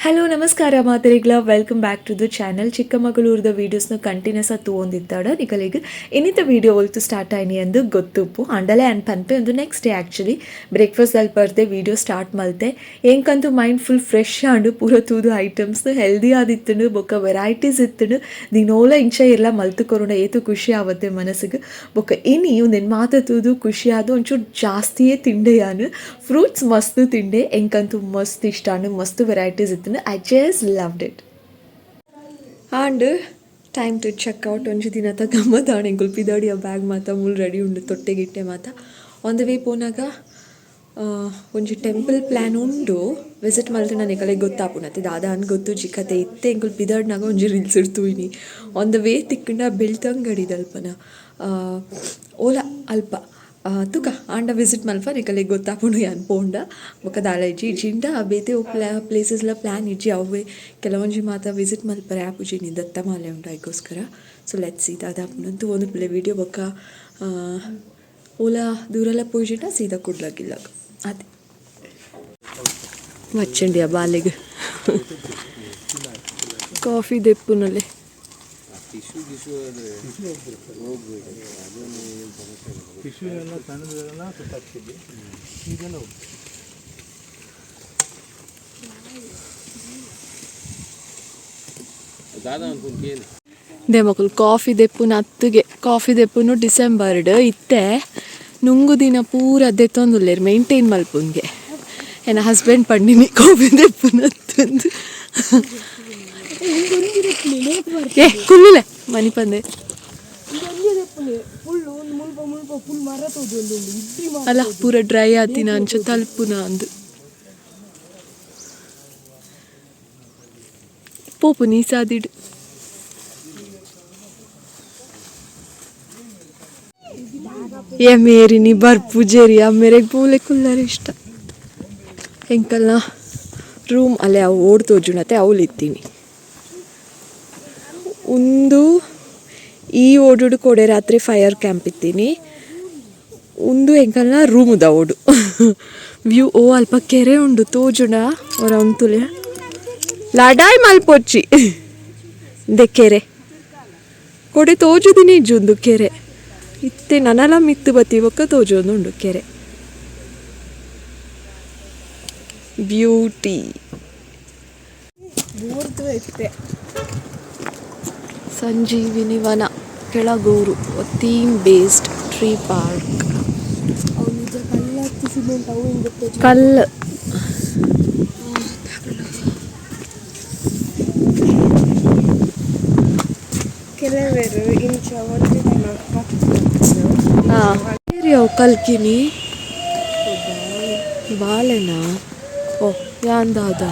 Hello ನಮಸ್ಕಾರ ಮಾತರಿಗಳ welcome back to the channel. ಚಿಕ್ಕಮಗಳೂರದ ವೀಡಿಯೋಸ್ನ ಕಂಟಿನ್ಯೂಸ್ ಆಗಿ ತೊಗೊಂಡಿದ್ದಾಡ ನಿಕಲಿಗೆ ಇನ್ನಿತ ವೀಡಿಯೋ ಒಲ್ತು ಸ್ಟಾರ್ಟ್ ಆಯ್ನಿ ಅಂದು ಗೊತ್ತುಪ್ಪು ಅಂಡಲೆ ಆ್ಯಂಡ್ ಪನ್ಪೆ ಒಂದು ನೆಕ್ಸ್ಟ್ ಡೇ ಆ್ಯಕ್ಚುಲಿ ಬ್ರೇಕ್ಫಾಸ್ಟ್ ಅಲ್ಲಿ ಬರ್ದೆ ವೀಡಿಯೋ ಸ್ಟಾರ್ಟ್ ಮಲ್ತೆ ಏಂಕಂತೂ ಮೈಂಡ್ ಫುಲ್ ಫ್ರೆಶ್ ಆಂಡು ಪೂರ ತೂದು ಐಟಮ್ಸ್ ಹೆಲ್ದಿ ಆದಿತ್ತು ಬೊಕ್ಕ ವೆರೈಟೀಸ್ ಇತ್ತು ದಿನೋಲ ಇಂಚ ಇರಲ ಮಲ್ತು ಕೊರೋಣ ಏತು ಖುಷಿ ಆವತ್ತೆ ಮನಸ್ಸಿಗೆ ಬೊಕ್ಕ ಇನಿ ಒಂದೇನು ಮಾತ ತೂದು ಖುಷಿ ಆದ ಒಂಚೂರು ಜಾಸ್ತಿಯೇ ತಿಂಡೆ ಯಾನು ಫ್ರೂಟ್ಸ್ ಮಸ್ತ್ ತಿಂಡೆ ಎಂಕಂತೂ ಮಸ್ತ್ ಇಷ್ಟ ಮಸ್ತ್ ವೆರೈಟೀಸ್ ಇತ್ತು. I just loved it. And time to check out. ಒಂಜಿ ದಿನ ಗಮ್ಮತ್ ಆಣೆಂಗುಲ್ ಪಿದಾಡಿಯ ಬ್ಯಾಗ್ ಮಾತ ಮುಲ್ ರೆಡಿ ಉಂಡು ತೊಟ್ಟೆಗಿಟ್ಟೆ ಮಾತ ಆನ್ ದ ವೇ ಪೋನಾಗ ಒಂಜಿ ಟೆಂಪಲ್ ಪ್ಲ್ಯಾನ್ ಉಂಡು ವಿಸಿಟ್ ಮಲ್ತು ನಾನು ಕಲೆಗೆ ಗೊತ್ತಾಪುನತ್ತೆ ದಾದ ಅನ್ ಗೊತ್ತು ಚಿಕ್ಕತೆ ಇತ್ತೆ ಎಂಕುಲ್ ಪಿದಾಡ್ನಾಗ ಒಂಜಿ ರೀಲ್ಸ್ ಇಡ್ತುವಿನಿ ಆನ್ ದ ವೇ ತಿಕ್ಕಂಡ ಬೆಳ್ತಂಗಡಿ ದಲ್ಪನ ಓಲಾ ಅಲ್ಪ ತುಕ ಆಂಡ ವಿಸಿಟ್ ಮಲ್ಪ ನಿಕಲಿಗೆ ಗೊತ್ತಾಪುಂಡು ಯಾನ್ ಪೋಂಡ ಬೊಕ್ಕ ದಾಳ ಇಜ್ಜಿಂಡ ಬೇತೆ ಪ್ಲೇಸಸ್ಲ ಪ್ಲ್ಯಾನ್ ಇಜ್ಜಿ ಅವೇ ಕೆಲವೊಂಜಿ ಮಾತ ವಿಸಿಟ್ ಮಲ್ಪರೆ ಆಪುಜಿನಿ ದತ್ತಮಾಲೆ ಉಂಡು ಅದಕ್ಕೋಸ್ಕರ. ಸೊ ಲೆಟ್ಸ್ ಸಿ ದಾದಾಪುನಂತೂ ಒಂದು ಪ್ಲೇ ವೀಡಿಯೋ ಬೊಕ್ಕ ಓಲಾ ದೂರೆಲ್ಲ ಪೋಯಿಜಿಂಡ ಸೀದಾ ಕುಡ್ಲಗಿಲ್ಲ ಅದೇ ಮಚ್ಚಂಡಿಯ ಬಾಲೆಗೆ ಕಾಫಿ ದೆಪ್ಪುನಲ್ಲೇ ದೇಮಕುಲ್ ಕಾಫಿ ದೆಪ್ಪುನ ಅತ್ತಿಗೆ ಕಾಫಿ ದೆಪ್ಪುನು ಡಿಸೆಂಬರ್ಡ್ ಇತ್ತೆ ನುಂಗು ದಿನ ಪೂರ ದೆತ್ತೊಂದುಲ್ಲೇರು ಮೇಂಟೈನ್ ಮಲ್ಪುನ್ಗೆ ಎನ್ನ ಹಸ್ಬೆಂಡ್ ಪಂಡಿನಿ ಕಾಫಿ ದೆಪ್ಪುನ ಅತ್ತಂದು ಏ ಕುಲ್ಲುಲೆ ಮನಿ ಪಂದೆ ಅಲ್ಲ ಪೂರ ಡ್ರೈ ಆತಿನ ಅಂಚ ತಲ್ಪುನ ಅಂದು ಪೋಪು ನೀ ಸಾದಿಡು ಏ ಮೇರಿ ನೀ ಬರ್ಪುಜೇರಿ ಆ ಮೇರೆಗೆ ಪೂಲೆ ಕುಲ್ಲರೆ ಇಷ್ಟ ಹೆಂಕಲ್ನ ರೂಮ್ ಅಲ್ಲೇ ಅವು ಓಡ್ತೋಜುನತೆ ಅವಲಿತ್ತೀನಿ ಒಂದು ಈ ಓಡು ಕೊಡೆ ರಾತ್ರಿ ಫೈರ್ ಕ್ಯಾಂಪ್ ಇತ್ತೀನಿ ಒಂದು ಎಂಕಲ್ನ ರೂಮುದ ಓಡು ವ್ಯೂ ಓ ಅಲ್ಪ ಕೆರೆ ಉಂಡು ತೋಜುಂಡ ಅವರ ಅಂತುಲೆ ಲಡಾಯಿ ಮಲ್ಪೊಚ್ಚಿ ದೆ ಕೆರೆ ಕೊಡೆ ತೋಜುದಿನಿ ಇಜ್ಜುಂದು ಕೆರೆ ಇತ್ತೆ ನನಲ ಮಿತ್ತು ಬತ್ತಿ ಬೊಕ್ಕ ತೋಜೊಂದು ಉಂಡು ಕೆರೆ ಬ್ಯೂಟಿ ಸಂಜೀವಿನಿ ವನ Kelagur theme based tree park ಕಲ್ಲು ಹಾಂ ಕಲ್ಕಿನಿ ಬಾಲೆನಾ ಓ ಯಾಂದಾದ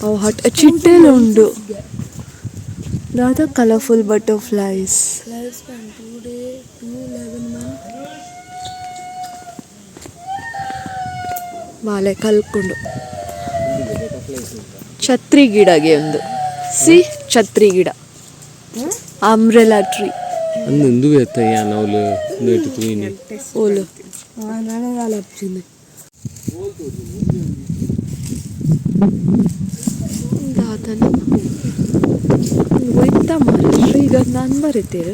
ಅವು ಹಟ್ ಚಿಟ್ಟೆಲ್ಲ ಉಂಡು ದಾದ ಕಲರ್ಫುಲ್ ಬಟರ್ಫ್ಲೈಸ್ ಬಾಲೆ ಕಲ್ಕೊಂಡು ಛತ್ರಿ ಗಿಡಗೆ ಒಂದು ಸಿ ಛತ್ರಿ ಗಿಡ ಅಂಬ್ರೆಲಾ ಟ್ರೀ ಓಲು ದಾದನ ಒಯ್ತಾ ಮಾರ ಈಗ ನಾನು ಬರೀತೀರ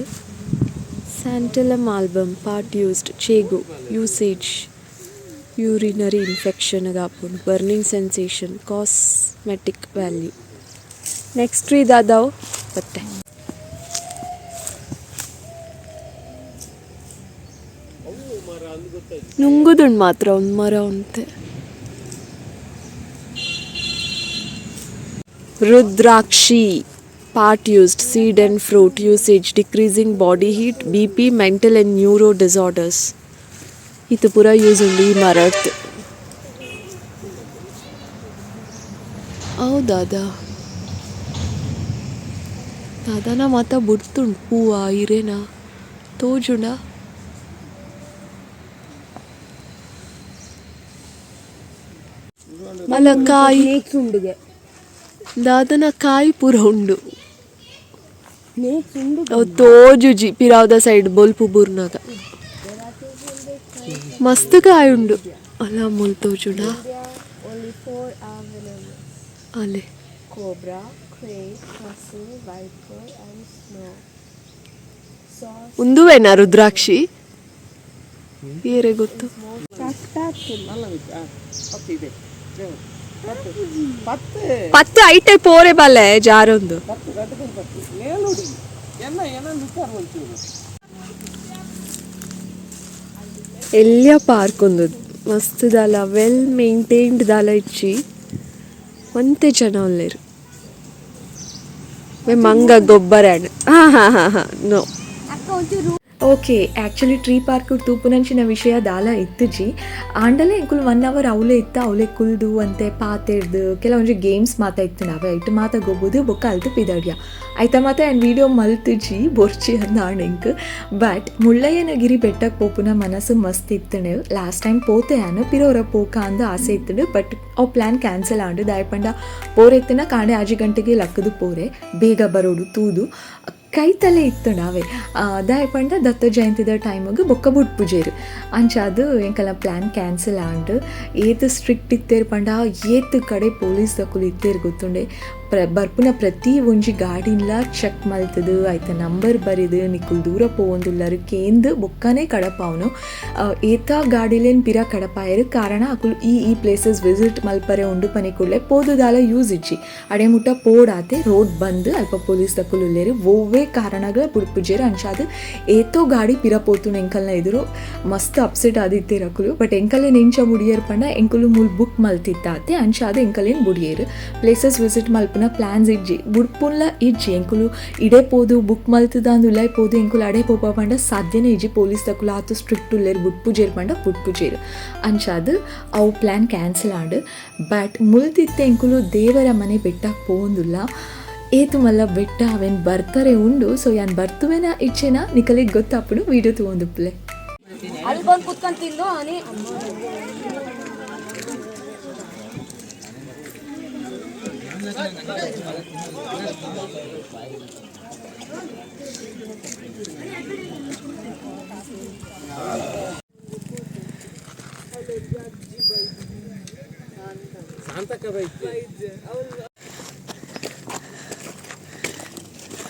ಸ್ಯಾಂಟಲಮ್ ಆಲ್ಬಮ್ ಪಾರ್ಟ್ ಯೂಸ್ಡ್ ಚೇಗು ಯೂಸೇಜ್ ಯೂರಿನರಿ ಇನ್ಫೆಕ್ಷನ್ ಆಪುಂಡು burning sensation cosmetic value next tree ದಾದಾವು ಮತ್ತೆ ನುಂಗುದುಂಡು ಮಾತ್ರ ಒಂದು ಮರ ಉಂಟೆ rudraksha part used seed and fruit usage decreasing body heat BP mental and neuro disorders ಇದು ಪೂರ ಯೂಸ್ ಉಂಡು ಈ ಮರದ್ದು ಹೌದಾದ ದಾದನ ಮಾತ ಬುಡ್ತುಂಡು ಹೂವ ಇರೇನ ತೋಜುಂಡ ಅಲ್ಲ ಕಾಯಿ ದಾದನ ಕಾಯಿ ಪೂರ ಉಂಡು ತೋಜುಜಿ ಪಿರಾವ್ದ ಸೈಡ್ ಬೋಲ್ಪು ಬೂರ್ನಾಗ ಮಸ್ತ್ ಕಾಯಿ ಉಂಡು ಅಲ್ಲ ಮುಲ್ತೋಜುಡ 4 are venomous. ಅಲೆ Cobra, crane, mussel, viper, and snow. Sauce ಒಂದುವೇನಾ ರುದ್ರಾಕ್ಷಿ ಏರೆ ಗೊತ್ತು ಪತ್ತು ಐಟೆ ಪೋರೆ ಬಲ್ಲೆ ಜಾರೊಂದು ಎಲ್ಲಿಯ ಪಾರ್ಕ್ ಒಂದು ಮಸ್ತ್ ದಾಲ ವೆಲ್ ಮೇಂಟೈನ್ಡ್ ದಾಲ ಇಚ್ಚಿ ಒಂತೆ ಜನ ಒಲ್ಲೇರು ಮಂಗ ಗೊಬ್ಬರ no okay actually tree park ತೂಪುನಂಚಿನ ವಿಷಯ ದಾಲ ಇತ್ತುಜಿ ಆಂಡಲೆ ಎಂಕುಲು 1 hour ಅವಲೇ ಇತ್ತ ಅವಲೇ ಕುಲ್ದು ಅಂತೆ ಪಾತೆಡ್ದು ಕೆಲವೊಂದು ಗೇಮ್ಸ್ ಮಾತ ಇತ್ತು ನಾವೇ ಐಟು ಮಾತ ಗೊಬ್ಬುದು ಬೊಕ್ಕ ಅಲ್ತು ಪಿದಡ್ಯ ಆಯ್ತಾ ಮಾತ ಆ್ಯಂಡ್ ವಿಡಿಯೋ ಮಲ್ತುಜಿ ಬೊರ್ಚಿ ಅಂದ ಆಣೆಂಕ್ ಬಟ್ ಮುಳ್ಳಯ್ಯನಗಿರಿ ಬೆಟ್ಟಕ್ಕೆ ಪೋಪುನ ಮನಸ್ಸು ಮಸ್ತ್ ಇತ್ತಣೆ ಲಾಸ್ಟ್ ಟೈಮ್ ಪೋತೆ ಆನು ಪಿರೋರ ಪೋಕ ಅಂದ ಆಸೆ ಇತ್ತಡು ಬಟ್ ಅವು ಪ್ಲ್ಯಾನ್ ಕ್ಯಾನ್ಸಲ್ ಆಂಡು ದಾಯಪಂಡ ಪೋರೆತ್ತಿನ ಕಾಂಡೆ 6 ಗಂಟೆಗೆ ಲಕ್ಕದು ಪೋರೆ ಬೇಗ ಬರೋಡು ತೂದು ಕೈತಲೆ ಇತ್ತು ನಾವೇ ದಾಯಪಂಡ ದತ್ತ ಜಯಂತಿದ ಟೈಮಿಗೆ ಬೊಕ್ಕ ಬುಟ್ ಪೂಜೆರು ಅಂಚಾದು ಎಂಕಲ ಪ್ಲ್ಯಾನ್ ಕ್ಯಾನ್ಸಲ್ ಆಂಡು ಏತು ಸ್ಟ್ರಿಕ್ಟ್ ಇತ್ತೇರು ಪಂಡ ಏತು ಕಡೆ ಪೊಲೀಸ್ ದಕ್ಕುಲು ಇತ್ತೇರು ಗೊತ್ತುಂಡೆ ಬರ್ಪುನ ಪ್ರತಿ ಒಂಜಿ ಗಾಡಿನ್ಲ ಚೆಕ್ ಮಲ್ತದು ಆಯ್ತ ನಂಬರ್ ಬರಿದು ನಿಕ್ಕುಲು ದೂರ ಪೋವೊಂದುಲ್ಲರು ಕೇಂದು ಬೊಕ್ಕನೆ ಕಡಪಾವನು ಏತ ಗಾಡಿಲೇನು ಪಿರ ಕಡಪಾಯರು ಕಾರಣ ಅಕುಲು ಈ ಪ್ಲೇಸಸ್ ವಿಸಿಟ್ ಮಲ್ಪರೆ ಉಂಡು ಪನಿ ಕೂಡಲೇ ಪೋದುದಾಲ ಯೂಸ್ ಇಚ್ಚಿ ಅಡೆ ಮುಟ್ಟ ಪೋಡಾತೆ ರೋಡ್ ಬಂದು ಅಲ್ಪ ಪೊಲೀಸ್ ದಕ್ಕುಲುಲ್ಲೇರು ಓವೇ ಕಾರಣಗಳ ಬುಡ್ಪುಜೇರು ಅಂಚಾದು ಏತೋ ಗಾಡಿ ಪಿರ ಪೋತುನ ಎಂಕಲ್ನ ಎದುರು ಮಸ್ತ್ ಅಪ್ಸೆಟ್ ಆದಿತ್ತೇರು ಅಕುಲು ಬಟ್ ಎಂಕಲ್ಲೇ ನೆಂಚ ಬುಡಿಯೇರು ಪಂಡ ಎಂಕುಲು ಮುಲ್ ಬುಕ್ ಮಲ್ತಿತ್ತಾತೆ ಅಂಚಾದು ಎಂಕಲೇನು ಬುಡಿಯೇರು ಪ್ಲೇಸಸ್ ವಿಸಿಟ್ ಮಲ್ಪನ ಪ್ಲಾನ್ಸ್ ಇಜ್ಜಿ ಬುಡ್ಪುನ್ಲ ಇಜ್ಜಿ ಎಂಕುಲು ಇಡೆ ಪೋದು ಬುಕ್ ಮಲ್ತದಾಂದು ಉಲ್ಲೈ ಪೋದು ಎಂಕುಲು ಅಡೆ ಪೋಪ ಪಂಡ ಸಾಧ್ಯನೇ ಇಜ್ಜಿ ಪೊಲೀಸ್ ತಕುಲು ಆತು ಸ್ಟ್ರಿಕ್ಟ್ ಉಲ್ಲೇರು ಬುಡ್ಪುಜೇರು ಪಂಡ ಬುಡ್ಪುಜೇರು ಅಂಚಾದು ಅವು ಪ್ಲ್ಯಾನ್ ಕ್ಯಾನ್ಸಲ್ ಆಂಡು ಬಟ್ ಮುಲ್ತಿತ್ತೆ ಎಂಕುಲು ದೇವರ ಮನೆ ಬೆಟ್ಟಕ್ಕೆ ಪೋಂದುಲ್ಲ ಏತು ಮಲ್ಲ ಬೆಟ್ಟ ಅವೇನು ಬರ್ತಾರೆ ಉಂಡು ಸೊ ಯಾನ್ ಬರ್ತುವೆನ ಇಚ್ಛೆನ ನಿಕಲಿಗೆ ಗೊತ್ತಾಪುಡು ವಿಡಿಯೋ ತಗೊಂಡು ಪ್ಲೇ ಅಲ್ಲಿ ಬಂದು ಕುತ್ಕೊಂಡು ತಿಂದು ಅವನಿ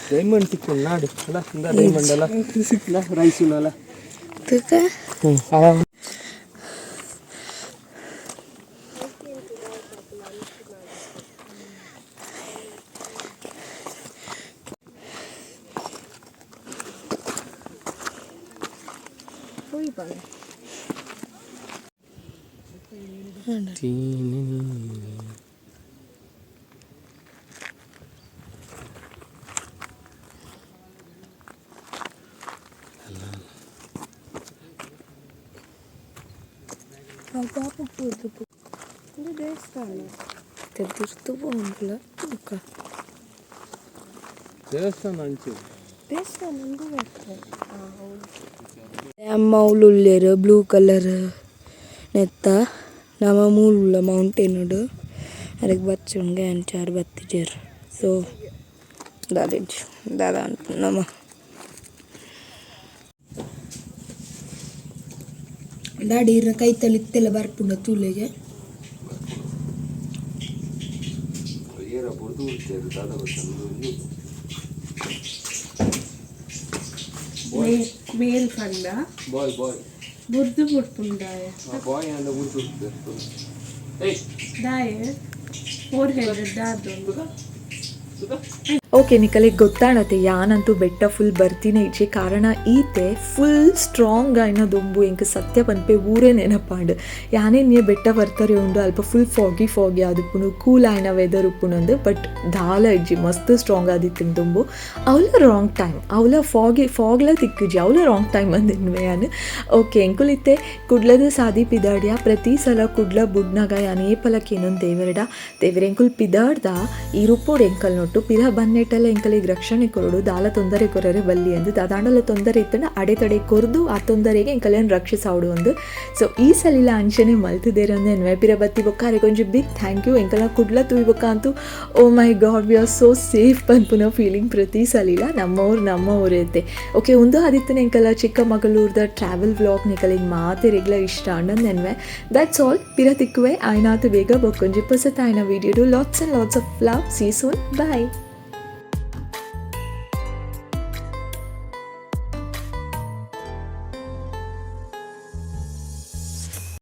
ಡೈಮಂಡ್ ಸಿಕ್ಕಿಲ್ಲ ನಾಡು ಅಲ್ಲ ಇಂದ ಡೈಮಂಡ್ ಅಲ್ಲ ಸಿಕ್ಕಿಲ್ಲ ರೈಸುನಲ್ಲ ದೇವಸ್ಥಾನ ಅಮ್ಮ ಉಳ್ಳುಳ್ಳೇರು ಬ್ಲೂ ಕಲರ್ ನೆತ್ತ ನಮ್ಮ ಮೂಲ ಮೌಂಟೇನ್ ಅದಕ್ಕೆ ಬಚ್ಚುಂಗೆ ಅಂಚಾರು ಬತ್ತಿಜೇರು ಸೊ ದಾದಾ ನಮ್ಮ ದಾಡಿ ಕೈ ತಲಿತ್ತೆಲ್ಲ ಬರ್ಪುಂಡ ತೂಲೆಗೆ ಮೇಲ್ ಕಂಡ ಬಾಯ್ ಬುರ್ದು ಬುಡ್ಪುಂಡಾಯ ಬಾಯ್ ಅಂದ ಉರ್ದು ದಾಯ 400 ದಾದೊಂದು ಓಕೆ ನಿಕಲಿಗೆ ಗೊತ್ತಾಡತ್ತೆ ಯಾನಂತೂ ಬೆಟ್ಟ ಫುಲ್ ಬರ್ತೀನಿ ಇಚ್ಚೆ ಕಾರಣ ಈತೆ ಫುಲ್ ಸ್ಟ್ರಾಂಗ್ ಆಯ್ನ ದೊಂಬು ಎಂಕ ಸತ್ಯ ಪನ್ಪೆ ಊರೇ ನೆನಪಾಂಡು ಯಾನೇ ನೀ ಬೆಟ್ಟ ಬರ್ತಾರೆ ಉಂಡು ಅಲ್ಪ ಫುಲ್ ಫಾಗಿ ಆದಿಪ್ಪುನು ಕೂಲ್ ಆಯ್ನ ವೆದರ್ ಉಪ್ಪುನಂದು ಬಟ್ ದಾಲ ಇಜ್ಜಿ ಮಸ್ತ್ ಸ್ಟ್ರಾಂಗ್ ಆದಿತ್ತಿನ ದೊಂಬು ಅವಳ ರಾಂಗ್ ಟೈಮ್ ಅವಳ ಫಾಗ್ಲ ತಿಕ್ಕಿಜಿ ಅವಳ ರಾಂಗ್ ಟೈಮ್ ಅಂದಿನ್ವೆ ಯಾನು ಓಕೆ ಎಂಕುಲಿತ್ತೆ ಕುಡ್ಲದ ಸಾದಿ ಪಿದಾಡ್ಯ ಪ್ರತಿ ಸಲ ಕುಡ್ಲ ಬುಡ್ನಾಗ ಯಾನು ಏ ಪಲಕ್ಕೆ ಇನ್ನೊಂದು ದೇವರೆಂಕುಲ್ ಪಿದಾಡ್ದ ಈ ರುಪ್ಪೋಡು ಎಂಕಲ್ ನೋಟು ಪಿರ ಬನ್ನೆಟ್ಟೆಲ್ಲ ಎಂಕಲಿಗೆ ರಕ್ಷಣೆ ಕೊರಡು ದಾಲ ತೊಂದರೆ ಕೊರರೆ ಬಲ್ಲಿ ಎಂದು ದಾದಾಂಡಲ ತೊಂದರೆ ಇತ್ತಂಡ ಅಡೆತಡೆ ಕೊರ್ದು ಆ ತೊಂದರೆಗೆ ಎಂಕಲೇನು ರಕ್ಷಿಸಾವಡು ಒಂದು. ಸೊ ಈ ಸಲಿಲ ಅಂಚನೆ ಮಲ್ತಿದ್ದೇರೆ ಅಂದೇನ್ವೆ ಪಿರ ಬತ್ತಿ ಬೊಕ್ಕಾರೆ ಕೊಂಚ ಬಿಗ್ ಥ್ಯಾಂಕ್ ಯು ಎಂಕಲ ಕುಡ್ಲ ತೂಯಿ ಬೊಕ್ಕ ಅಂತೂ oh my God we are so safe ಪನ್ಪುನ ಫೀಲಿಂಗ್ ಪ್ರತಿ ಸಲಿಲ ನಮ್ಮವ್ರು ಐತೆ. ಓಕೆ ಒಂದು ಆದಿತ್ತನೆ ಎಂಕಲ ಚಿಕ್ಕಮಗಳೂರ್ದ ಟ್ರಾವೆಲ್ ವ್ಲಾಗ್ ನಿಕಲಿಗೆ ಮಾತೆ ರೆಗ್ಯುಲರ್ ಇಷ್ಟ ಅಂಡನ್ನೆನ್ವೆ. ದಟ್ಸ್ ಆಲ್ ಪಿರ ತಿಕ್ಕುವೆ ಆಯ್ನಾತು ಬೇಗ ಬೊಕ್ಕೊಂಜಿ ಪೊಸತ್ ಆಯ್ನ video lots of love. See you soon. Bye.